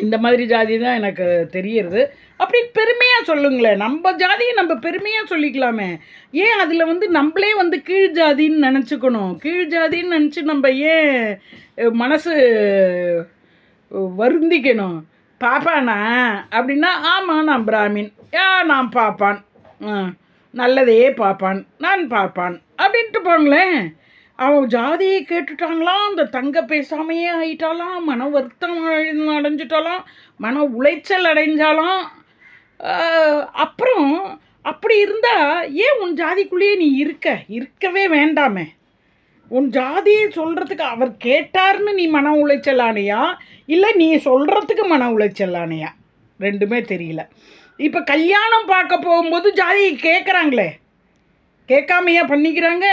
இந்த மாதிரி ஜாதி தான் எனக்கு தெரியுறது. அப்படி பெருமையாக சொல்லுங்களேன், நம்ம ஜாதியை நம்ம பெருமையாக சொல்லிக்கலாமே. ஏன் அதில் வந்து நம்மளே வந்து கீழ் ஜாதின்னு நினச்சிக்கணும்? கீழ் ஜாதின்னு நினச்சி நம்ம ஏன் மனசு வருந்திக்கணும்? பாப்பானா அப்படின்னா, ஆமாம் நான் பிராமின், நான் பாப்பான், நல்லதையே பாப்பான், நான் பார்ப்பான் அப்படின்ட்டு போங்களேன். அவன் ஜாதியை கேட்டுட்டாங்களாம், அந்த தங்க பேசாமையே ஆயிட்டாலாம், மன வருத்தம் அடைஞ்சிட்டாலாம், மன உளைச்சல் அடைஞ்சாலாம். அப்புறம் அப்படி இருந்தால் ஏன் உன் ஜாதிக்குள்ளேயே நீ இருக்கவே வேண்டாமே. உன் ஜாதியை சொல்கிறதுக்கு அவர் கேட்டார்னு நீ மன உளைச்சல் ஆனையா, இல்லை நீ சொல்கிறதுக்கு மன உளைச்சல் ஆனையா? ரெண்டுமே தெரியல. இப்போ கல்யாணம் பார்க்க போகும்போது ஜாதியை கேட்குறாங்களே, கேட்காமையா பண்ணிக்கிறாங்க?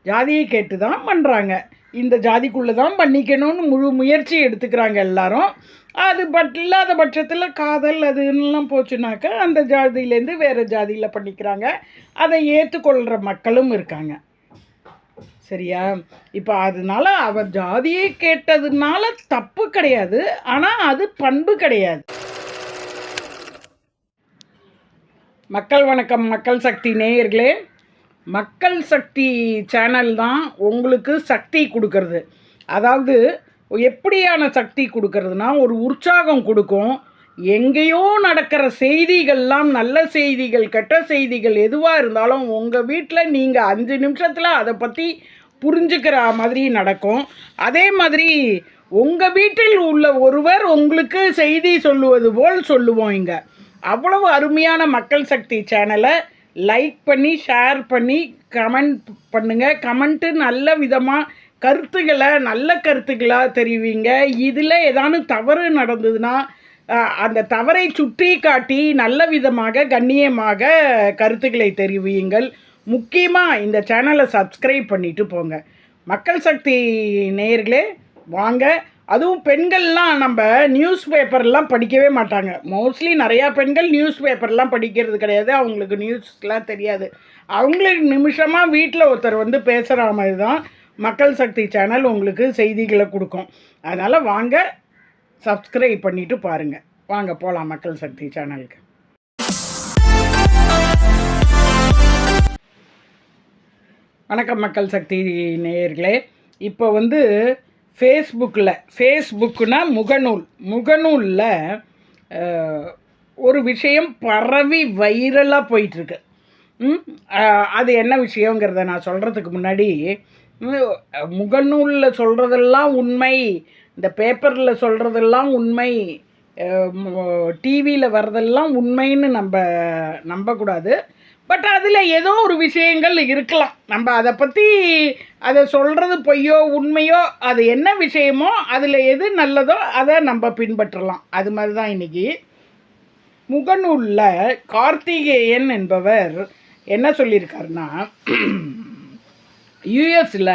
ஜாதியை கேட்டு தான் பண்ணுறாங்க. இந்த ஜாதிக்குள்ளே தான் பண்ணிக்கணும்னு முழு முயற்சி எடுத்துக்கிறாங்க எல்லாரும். அது இல்லாத பட்சத்தில் காதல் அதுன்னெலாம் போச்சுனாக்கா அந்த ஜாதியிலேருந்து வேறு ஜாதியில் பண்ணிக்கிறாங்க. அதை ஏற்றுக்கொள்கிற மக்களும் இருக்காங்க. சரியா? இப்போ அதனால அவர் ஜாதியை கேட்டதுனால தப்பு கிடையாது, ஆனால் அது பண்பு கிடையாது. மக்கள் வணக்கம், மக்கள் சக்தி நேயர்களே. மக்கள் சக்தி சேனல் தான் உங்களுக்கு சக்தி கொடுக்கறது. அதாவது எப்படியான சக்தி கொடுக்கறதுனா, ஒரு உற்சாகம் கொடுக்கும். எங்கேயோ நடக்கிற செய்திகள்லாம், நல்ல செய்திகள் கெட்ட செய்திகள் எதுவாக இருந்தாலும் உங்கள் வீட்டில் நீங்கள் 5 நிமிஷத்தில் அதை பற்றி புரிஞ்சுக்கிற மாதிரி நடக்கும். அதே மாதிரி உங்கள் வீட்டில் உள்ள ஒருவர் உங்களுக்கு செய்தி சொல்லுவது போல் சொல்லுவோம். இங்கே அவ்வளவு அருமையான மக்கள் சக்தி சேனலை லைக் பண்ணி ஷேர் பண்ணி கமெண்ட் பண்ணுங்கள். கமெண்ட்டு நல்ல விதமாக கருத்துக்களை நல்ல கருத்துக்களாக தெரிவிங்க. இதில் ஏதானு தவறு நடந்ததுன்னா அந்த தவறை சுற்றி காட்டி நல்ல விதமாக கண்ணியமாக கருத்துக்களை தெரிவியுங்கள். முக்கியமாக இந்த சேனலை சப்ஸ்கிரைப் பண்ணிவிட்டு போங்க. மக்கள் சக்தி நேயர்களே வாங்க. அதுவும் பெண்கள்லாம் நம்ம நியூஸ் பேப்பர்லாம் படிக்கவே மாட்டாங்க. மோஸ்ட்லி நிறையா பெண்கள் நியூஸ் பேப்பர்லாம் படிக்கிறது கிடையாது. அவங்களுக்கு நியூஸ்லாம் தெரியாது. அவங்களுக்கு நிமிஷமாக வீட்டில் ஒருத்தர் வந்து பேசுகிற மாதிரி தான் மக்கள் சக்தி சேனல் உங்களுக்கு செய்திகளை கொடுக்கும். அதனால் வாங்க சப்ஸ்கிரைப் பண்ணிவிட்டு பாருங்கள். வாங்க போகலாம் மக்கள் சக்தி சேனலுக்கு. வணக்கம் மக்கள் சக்தி நேயர்களே. இப்போ வந்து ஃபேஸ்புக்குனா முகநூலில் ஒரு விஷயம் பரவி வைரலாக போயிட்டுருக்கு. அது என்ன விஷயங்கிறத நான் சொல்கிறதுக்கு முன்னாடி, முகநூலில் சொல்கிறதெல்லாம் உண்மை, இந்த பேப்பரில் சொல்கிறதெல்லாம் உண்மை, டிவியில் வர்றதெல்லாம் உண்மைன்னு நம்பக்கூடாது. பட் அதில் ஏதோ ஒரு விஷயங்கள் இருக்கலாம். நம்ம அதை பற்றி அதை சொல்கிறது பொய்யோ உண்மையோ, அது என்ன விஷயமோ அதில் எது நல்லதோ அதை நம்ம பின்பற்றலாம். அது மாதிரி தான் இன்றைக்கி முகநூலில் கார்த்திகேயன் என்பவர் என்ன சொல்லியிருக்காருன்னா, யூஎஸில்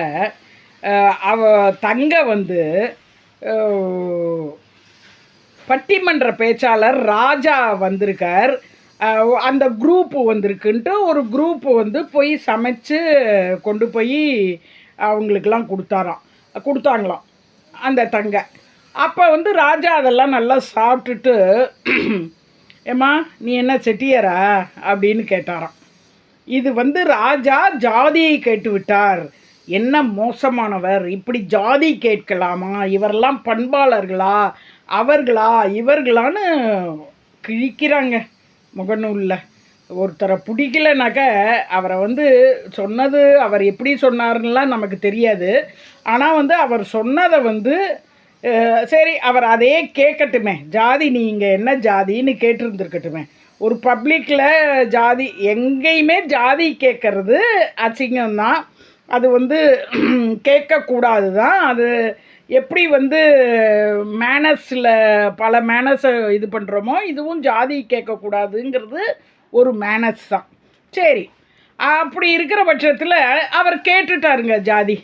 தங்க வந்து பட்டிமன்ற பேச்சாளர் ராஜா வந்திருக்கார். அந்த குரூப்பு வந்திருக்குன்ட்டு ஒரு குரூப்பு வந்து போய் சமைச்சு கொண்டு போய் அவங்களுக்கெல்லாம் கொடுத்தாங்களாம் அந்த தங்க. அப்போ வந்து ராஜா அதெல்லாம் நல்லா சாப்பிட்டுட்டு, ஏம்மா நீ என்ன செட்டியாரா அப்படின்னு கேட்டாராம். இது வந்து ராஜா ஜாதியை கேட்டு விட்டார். என்ன மோசமானவர், இப்படி ஜாதி கேட்கலாமா, இவரெல்லாம் பண்பாளர்களா, அவர்களா இவர்களான்னு கிழிக்கிறாங்க. முகநூலில் ஒருத்தரை பிடிக்கலனாக்க அவரை வந்து சொன்னது அவர் எப்படி சொன்னார்லாம் நமக்கு தெரியாது. ஆனால் வந்து அவர் சொன்னதை வந்து சரி அவர் அதே கேட்கட்டுமே, ஜாதி நீங்கள் என்ன ஜாதின்னு கேட்டிருந்துருக்கட்டுமே. ஒரு பப்ளிக்கில் ஜாதி எங்கேயுமே ஜாதி கேட்கறது அசிங்கம்தான். அது வந்து கேட்கக்கூடாது தான். அது எப்படி வந்து மேனஸில் பல மேனஸை இது பண்ணுறோமோ இதுவும் ஜாதி கேட்கக்கூடாதுங்கிறது ஒரு மேனஸ் தான். சரி, அப்படி இருக்கிற பட்சத்தில் அவர் கேட்டுட்டாருங்க ஜாதி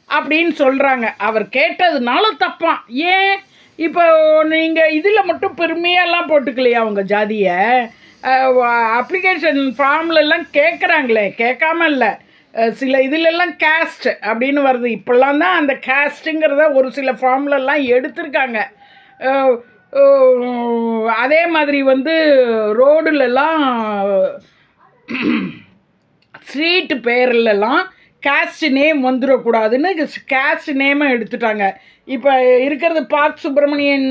அப்படின்னு சொல்கிறாங்க. அவர் கேட்டதுனால தப்பான். ஏன் இப்போ நீங்கள் இதில் மட்டும் பெருமையெல்லாம் போட்டுக்கலையா அவங்க ஜாதியை? அப்ளிகேஷன் ஃபார்ம்லெல்லாம் கேட்குறாங்களே, கேட்காம இல்லை. சில இதிலெல்லாம் கேஸ்ட் அப்படின்னு வருது. இப்போல்லாம் தான் அந்த கேஸ்ட்டுங்கிறத ஒரு சில ஃபார்ம்லெல்லாம் எடுத்திருக்காங்க. அதே மாதிரி வந்து ரோடுலலாம் ஸ்ட்ரீட்டு பேர்லலாம் காஸ்ட் நேம் வந்துடக்கூடாதுன்னு காஸ்ட் நேமை எடுத்துட்டாங்க. இப்போ இருக்கிறது பார்க் சுப்பிரமணியன்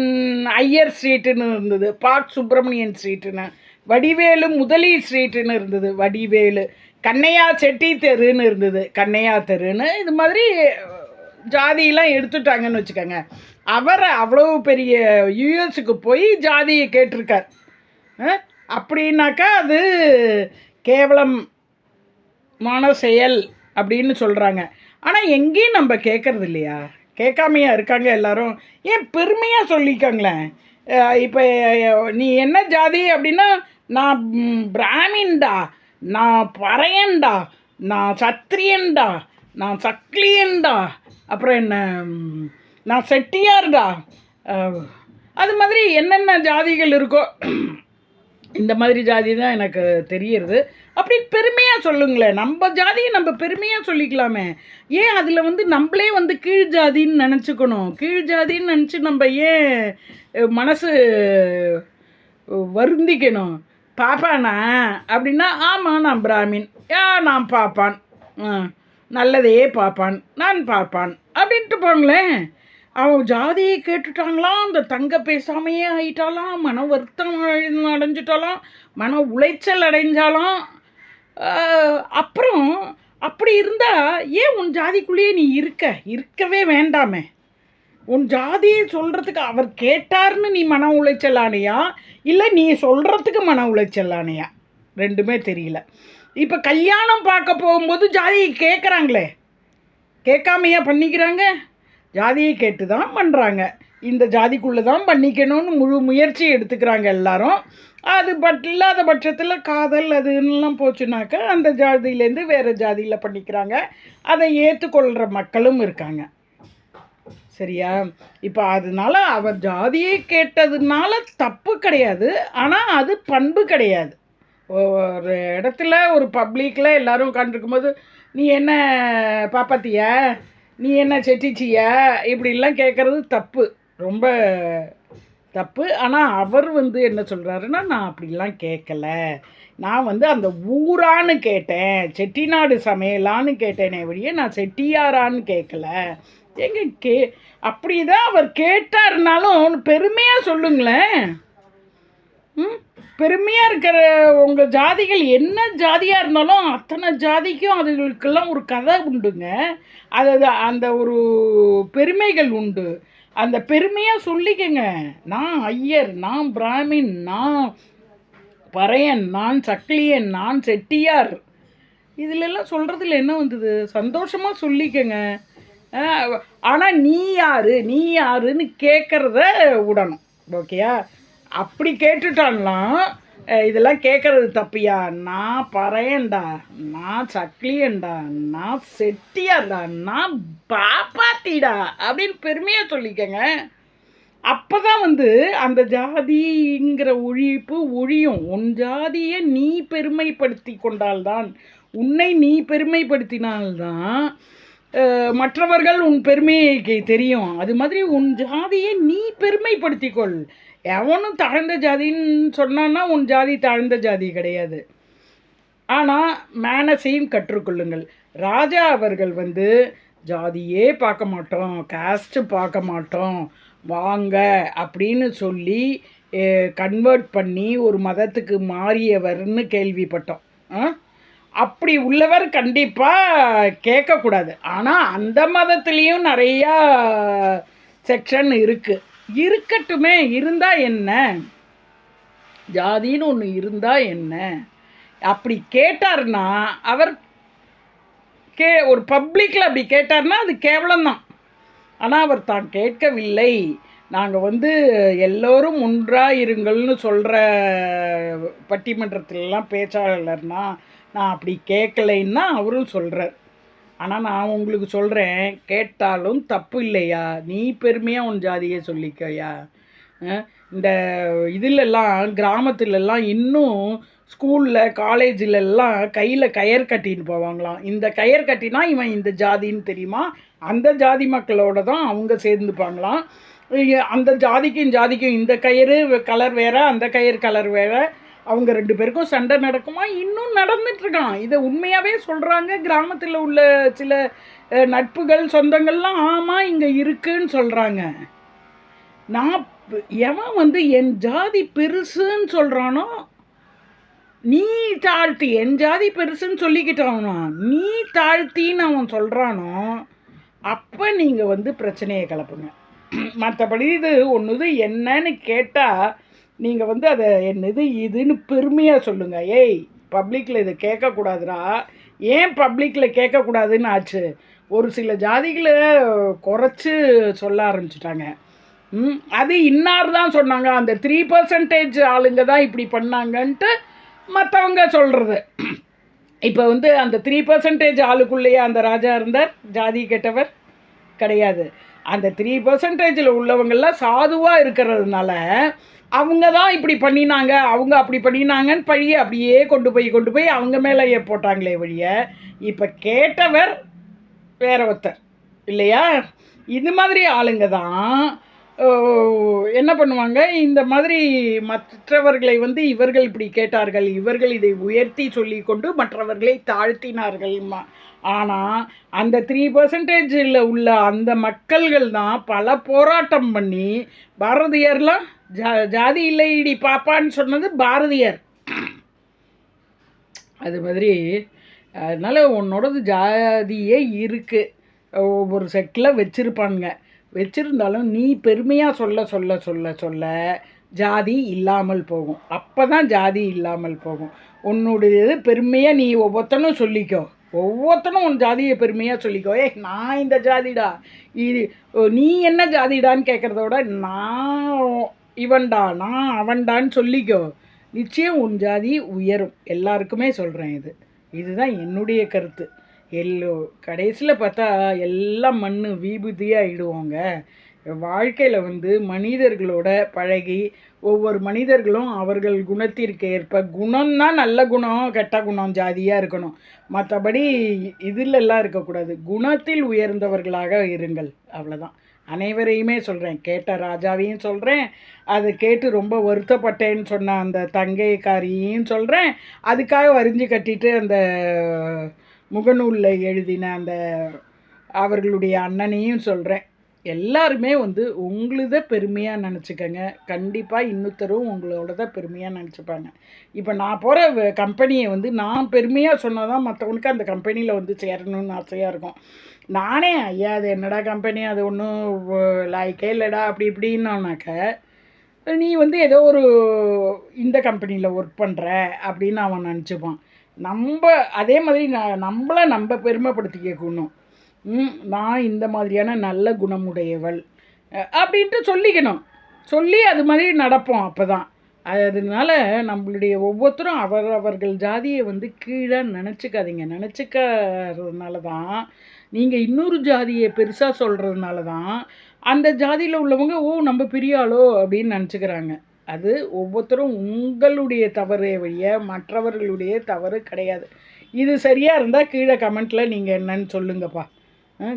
ஐயர் ஸ்ட்ரீட்டுன்னு இருந்தது, பார்க் சுப்பிரமணியன் ஸ்ட்ரீட்டுன்னு. வடிவேலு முதலி ஸ்ட்ரீட்டுன்னு இருந்தது, வடிவேலு. கண்ணையா செட்டி தெருன்னு இருந்தது, கண்ணையா தெருன்னு. இது மாதிரி ஜாதியெலாம் எடுத்துட்டாங்கன்னு வச்சுக்கோங்க. அவர் அவ்வளோ பெரிய யூஎஸுக்கு போய் ஜாதியை கேட்டிருக்கார். அப்படின்னாக்கா அது கேவலமான செயல் அப்படின்னு சொல்கிறாங்க. ஆனால் எங்கேயும் நம்ம கேட்குறது இல்லையா? கேட்காமையா இருக்காங்க எல்லாரும்? ஏன் பெருமையாக சொல்லிக்கோங்களேன். இப்போ நீ என்ன ஜாதி அப்படின்னா, நான் பிராமின்டா, நான் பறையன்டா, நான் சத்திரியன்டா, நான் சக்லியன்டா, அப்புறம் என்ன, நான் செட்டியார்டா, அது மாதிரி என்னென்ன ஜாதிகள் இருக்கோ இந்த மாதிரி ஜாதி தான் எனக்கு தெரியுறது. அப்படி பெருமையாக சொல்லுங்களேன். நம்ம ஜாதியை நம்ம பெருமையாக சொல்லிக்கலாமே. ஏன் அதில் வந்து நம்மளே வந்து கீழ் ஜாதின்னு நினச்சிக்கணும்? கீழ் ஜாதின்னு நினச்சி நம்ம ஏன் மனசு வருந்திக்கணும்? பாப்பானா அப்படின்னா, ஆமாம் நான் பிராமின், நான் பாப்பான், நல்லதே பாப்பான், நான் பாப்பான் அப்படின்ட்டு போங்களேன். அவன் ஜாதியை கேட்டுட்டாங்களாம், அந்த தங்க பேசாமையே ஆயிட்டாலாம், மன வருத்தம் அடைஞ்சிட்டாலாம், மன உளைச்சல் அடைஞ்சாலாம். அப்புறம் அப்படி இருந்தால் ஏன் உன் ஜாதிக்குள்ளேயே நீ இருக்கவே வேண்டாமே. உன் ஜாதியை சொல்கிறதுக்கு அவர் கேட்டார்னு நீ மன உளைச்சல் ஆனையா, இல்லை நீ சொல்கிறதுக்கு மன உளைச்சல் ஆனையா? ரெண்டுமே தெரியல. இப்போ கல்யாணம் பார்க்க போகும்போது ஜாதியை கேட்குறாங்களே, கேட்காமையா பண்ணிக்கிறாங்க? ஜாதியை கேட்டு தான் பண்ணுறாங்க. இந்த ஜாதிக்குள்ளே தான் பண்ணிக்கணும்னு முழு முயற்சி எடுத்துக்கிறாங்க எல்லாரும். அது இல்லாத பட்சத்தில் காதல் அதுன்னெலாம் போச்சுனாக்கா அந்த ஜாதியிலேருந்து வேறு ஜாதியில் பண்ணிக்கிறாங்க. அதை ஏற்றுக்கொள்கிற மக்களும் இருக்காங்க. சரியா? இப்போ அதனால அவர் ஜாதியை கேட்டதுனால தப்பு கிடையாது, ஆனால் அது பண்பு கிடையாது. ஒரு இடத்துல ஒரு பப்ளிக்கில் எல்லோரும் உட்காந்துருக்கும்போது, நீ என்ன பாப்பாத்தியா, நீ என்ன செட்டிச்சியா, இப்படிலாம் கேட்குறது தப்பு, ரொம்ப தப்பு. ஆனால் அவர் வந்து என்ன சொல்கிறாருன்னா, நான் அப்படிலாம் கேட்கல, நான் வந்து அந்த ஊரான்னு கேட்டேன், செட்டிநாடு சமையலான்னு கேட்டேனே வழியே நான் செட்டியாரான்னு கேட்கல. எங்க அப்படி தான் அவர் கேட்டாருனாலும் பெருமையாக சொல்லுங்களேன். பெருமையாக இருக்கிற உங்கள் ஜாதிகள் என்ன ஜாதியாக இருந்தாலும் அத்தனை ஜாதிக்கும் அதுகளுக்கெல்லாம் ஒரு கதை உண்டுங்க. அது அந்த ஒரு பெருமைகள் உண்டு. அந்த பெருமையாக சொல்லிக்கங்க. நான் ஐயர், நான் பிராமின், நான் பறையன், நான் சக்லியன், நான் செட்டியார், இதிலெல்லாம் சொல்கிறதுல என்ன வந்தது? சந்தோஷமாக சொல்லிக்கங்க. ஆனால் நீ யாருன்னு கேட்குறத விடணும். ஓகேயா? அப்படி கேட்டுட்டான்லாம் இதெல்லாம் கேட்குறது தப்பியா? நான் பறையன்டா, நான் சக்லியன்டா, நான் செட்டியார்டா, நான் பாப்பாத்திடா அப்படின்னு பெருமையாக சொல்லிக்கங்க. அப்போ தான் வந்து அந்த ஜாதிங்கிற ஒழியும். உன் ஜாதியை நீ பெருமைப்படுத்தி கொண்டால்தான், உன்னை நீ பெருமைப்படுத்தினால்தான் மற்றவர்கள் உன் பெருமையை தெரியும். அது மாதிரி உன் ஜாதியை நீ பெருமைப்படுத்திக்கொள். எவனும் தாழ்ந்த ஜாதின்னு சொன்னான்னா உன் ஜாதி தாழ்ந்த ஜாதி கிடையாது. ஆனால் மேனஸையும் கற்றுக்கொள்ளுங்கள். ராஜா அவர்கள் வந்து ஜாதியே பார்க்க மாட்டோம், காஸ்ட்டு பார்க்க மாட்டோம், வாங்க அப்படின்னு சொல்லி கன்வெர்ட் பண்ணி ஒரு மதத்துக்கு மாறியவர்னு கேள்விப்பட்டோம். அப்படி உள்ளவர் கண்டிப்பாக கேட்கக்கூடாது. ஆனால் அந்த மதத்துலேயும் நிறையா செக்ஷன் இருக்குது. இருக்கட்டுமே, இருந்தால் என்ன, ஜாதின்னு ஒன்று இருந்தால் என்ன? அப்படி கேட்டார்னா அவர் ஒரு பப்ளிக்கில் அப்படி கேட்டார்னா அது கேவலம்தான். ஆனால் அவர் தான் கேட்கவில்லை. நாங்கள் வந்து எல்லோரும் ஒன்றாக இருங்கள்னு சொல்கிற பட்டிமன்றத்திலலாம் பேச்சாளர்னா நான் அப்படி கேட்கலைன்னா அவரும் சொல்கிறார். ஆனால் நான் உங்களுக்கு சொல்கிறேன், கேட்டாலும் தப்பு இல்லையா? நீ பெருமையாக உன் ஜாதியை சொல்லிக்கையா? இந்த இதிலெல்லாம் கிராமத்துலலாம் இன்னும் ஸ்கூலில் காலேஜிலெல்லாம் கையில் கயர் கட்டின்னு போவாங்களாம். இந்த கயர் கட்டினா இவன் இந்த ஜாதின்னு தெரியுமா, அந்த ஜாதி மக்களோட தான் அவங்க சேர்ந்துப்பாங்களாம். அந்த ஜாதிக்கும் இந்த கயிறு கலர் வேறு, அந்த கயிறு கலர் வேறு, அவங்க 2 பேருக்கும் சண்டை நடக்குமா? இன்னும் நடந்துட்டுருக்கான். இதை உண்மையாகவே சொல்கிறாங்க. கிராமத்தில் உள்ள சில நட்புகள் சொந்தங்கள்லாம் ஆமாம் இங்கே இருக்குன்னு சொல்கிறாங்க. நான் எவன் என் ஜாதி பெருசுன்னு சொல்கிறானோ, நீ தாழ்த்தி என் ஜாதி பெருசுன்னு சொல்லிக்கிட்டானா, நீ தாழ்த்தின்னு அவன் சொல்கிறானோ, அப்போ நீங்கள் பிரச்சனையை கிளப்புங்க. மற்றபடி இது ஒன்று என்னன்னு கேட்டால் நீங்கள் அதை என்னது இதுன்னு பெருமையாக சொல்லுங்கள். ஏய், பப்ளிக்கில் இதை கேட்கக்கூடாதுடா. ஏன் பப்ளிக்கில் கேட்கக்கூடாதுன்னு ஆச்சு? ஒரு சில ஜாதிகளை குறைச்சி சொல்ல ஆரம்பிச்சிட்டாங்க. அது இன்னார் தான் சொன்னாங்க, அந்த 3% ஆளுங்க தான் இப்படி பண்ணாங்கன்ட்டு மற்றவங்க சொல்கிறது. இப்போ அந்த 3% ஆளுக்குள்ளேயே அந்த ராஜா இருந்தார், ஜாதி கெட்டவர் கிடையாது. அந்த 3% உள்ளவங்கள்லாம் சாதுவாக இருக்கிறதுனால அவங்க தான் இப்படி பண்ணினாங்க, அவங்க அப்படி பண்ணினாங்கன்னு பழியை அப்படியே கொண்டு போய் அவங்க மேலேயே போட்டாங்களே வழிய. இப்போ கேட்டவர் வேற ஒருத்தர் இல்லையா? இது மாதிரி ஆளுங்க தான் என்ன பண்ணுவாங்க, இந்த மாதிரி மற்றவர்களை இவர்கள் இப்படி கேட்டார்கள், இவர்கள் இதை உயர்த்தி சொல்லி கொண்டு மற்றவர்களை தாழ்த்தினார்கள். ஆனால் அந்த 3% உள்ள அந்த மக்கள்கள் தான் பல போராட்டம் பண்ணி, பாரதியார்லாம் ஜாதி இல்லைடி பாப்பான்னு சொன்னது பாரதியார். அது மாதிரி அதனால் உன்னோடது ஜாதியே இருக்குது, ஒவ்வொரு செட்டில் வச்சுருந்தாலும் நீ பெருமையாக சொல்ல ஜாதி இல்லாமல் போகும். அப்போ தான் ஜாதி இல்லாமல் போகும். உன்னுடையது பெருமையாக நீ ஒவ்வொருத்தனும் சொல்லிக்கோ, ஒவ்வொருத்தனும் உன் ஜாதியை பெருமையாக சொல்லிக்கோ. நான் இந்த ஜாதிடா, இது நீ என்ன ஜாதிடான்னு கேட்குறத விட நான் இவன்டா நான் அவன்டான்னு சொல்லிக்கோ. நிச்சயம் உன் ஜாதி உயரும். எல்லாருக்குமே சொல்கிறேன். இதுதான் என்னுடைய கருத்து. கடைசியில் பார்த்தா எல்லாம் மண் வீபூதியாக ஆகிடுவாங்க. வாழ்க்கையில் மனிதர்களோட பழகி ஒவ்வொரு மனிதர்களும் அவர்கள் குணத்திற்கு ஏற்ப, குணம்னா நல்ல குணம், கெட்ட குணம் ஜாதியாக இருக்கணும். மற்றபடி இதிலெல்லாம் இருக்கக்கூடாது. குணத்தில் உயர்ந்தவர்களாக இருங்கள், அவ்வளோதான். அனைவரையுமே சொல்கிறேன், கேட்ட ராஜாவையும் சொல்கிறேன், அதை கேட்டு ரொம்ப வருத்தப்பட்டேன்னு சொன்ன அந்த தங்கைக்காரியையும் சொல்கிறேன், அதுக்காக வரிஞ்சு கட்டிட்டு அந்த முகநூலில் எழுதின அந்த அவர்களுடைய அண்ணனையும் சொல்கிறேன். எல்லாருமே உங்களுத பெருமையாக நினச்சிக்கங்க. கண்டிப்பாக இன்னொருத்தரும் உங்களோட பெருமையாக நினச்சிப்பாங்க. இப்போ நான் போகிற கம்பெனியை நான் பெருமையாக சொன்னால் தான் மற்றவனுக்கு அந்த கம்பெனியில் சேரணும்னு ஆசையாக இருக்கும். நானே ஐயா அது என்னடா கம்பெனி, அது ஒன்றும் லாய்க்கே இல்லைடா அப்படி இப்படின்னாக்க, நீ ஏதோ ஒரு இந்த கம்பெனியில் ஒர்க் பண்ணுற அப்படின்னு அவன் நினச்சிப்பான். அதே மாதிரி நம்மளை நம்ம பெருமைப்படுத்திக்கணும். நான் இந்த மாதிரியான நல்ல குணமுடையவள் அப்படின்ட்டு சொல்லிக்கணும். சொல்லி அது மாதிரி நடப்போம். அப்போ தான் அதனால நம்மளுடைய ஒவ்வொருத்தரும் அவர்கள் ஜாதியை கீழே நினச்சிக்காதீங்க. நினச்சிக்கிறதுனால தான் நீங்கள் இன்னொரு ஜாதியை பெருசாக சொல்கிறதுனால தான் அந்த ஜாதியில் உள்ளவங்க நம்ம பெரிய ஆளோ அப்படின்னு நினச்சிக்கிறாங்க. அது ஒவ்வொருத்தரும் உங்களுடைய தவறே வழிய மற்றவர்களுடைய தவறு கிடையாது. இது சரியாக இருந்தால் கீழே கமெண்ட்டில் நீங்கள் என்னன்னு சொல்லுங்கப்பா.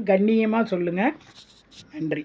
கண்ணியமாக சொல்லுங்கள். நன்றி.